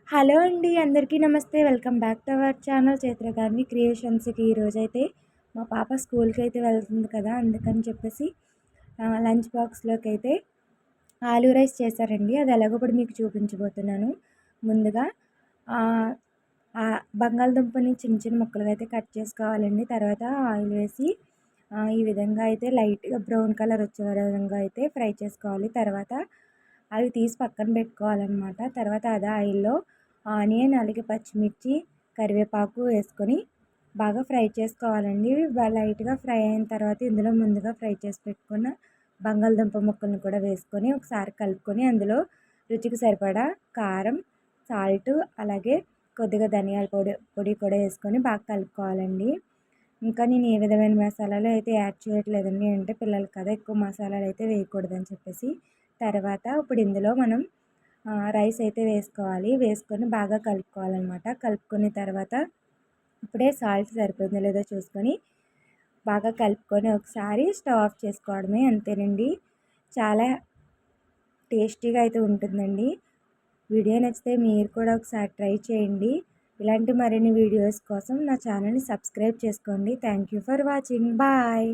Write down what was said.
Hello అండి. అందరికీ నమస్తే. Welcome back to our channel Chaitra గారిని క్రియేషన్స్‌కి. ఈరోజైతే మా పాప స్కూల్‌కైతే వెళ్తుంది కదా! అందుకని చెప్పేసి లంచ్ బాక్స్‌లోకైతే ఆలూ రైస్ చేశారండి. అది ఎలాగో ఇప్పుడు మీకు చూపించబోతున్నాను. ముందుగా ఆహ్, బంగాళదుంపని చిన్న చిన్న ముక్కలుగా అయితే కట్ చేసుకోవాలండి. తర్వాత ఆయిల్ వేసి ఈ విధంగా అయితే లైట్‌గా బ్రౌన్ కలర్ వచ్చే విధంగా అయితే ఫ్రై చేసుకోవాలి. తర్వాత అవి తీసి పక్కన పెట్టుకోవాలన్నమాట. తర్వాత అదే ఆయిల్‌లో ఆనియన్, అలాగే పచ్చిమిర్చి, కరివేపాకు వేసుకొని బాగా ఫ్రై చేసుకోవాలండి. లైట్‌గా ఫ్రై అయిన తర్వాత ఇందులో ముందుగా ఫ్రై చేసి పెట్టుకున్న బంగాళదుంప ముక్కలను కూడా వేసుకొని ఒకసారి కలుపుకొని అందులో రుచికి సరిపడా కారం, సాల్టు, అలాగే కొద్దిగా ధనియాల పొడి కూడా వేసుకొని బాగా కలుపుకోవాలండి. ఇంకా నేను ఏ విధమైన మసాలాలు అయితే యాడ్ చేయట్లేదండి. అంటే పిల్లలకి కదా ఎక్కువ మసాలాలు అయితే వేయకూడదని చెప్పేసి. తర్వాత ఇప్పుడు ఇందులో మనం రైస్ అయితే వేసుకోవాలి. వేసుకొని బాగా కలుపుకోవాలనమాట. కలుపుకున్న తర్వాత ఇప్పుడే సాల్ట్ సరిపోయిందో లేదో చూసుకొని బాగా కలుపుకొని ఒకసారి స్టవ్ ఆఫ్ చేసుకోవడమే, అంతేనండి. చాలా టేస్టీగా అయితే ఉంటుందండి. వీడియో నచ్చితే మీరు కూడా ఒకసారి ట్రై చేయండి. ఇలాంటి మరిన్ని వీడియోస్ కోసం నా ఛానల్‌ని సబ్స్క్రైబ్ చేసుకోండి. Thank you for watching. Bye.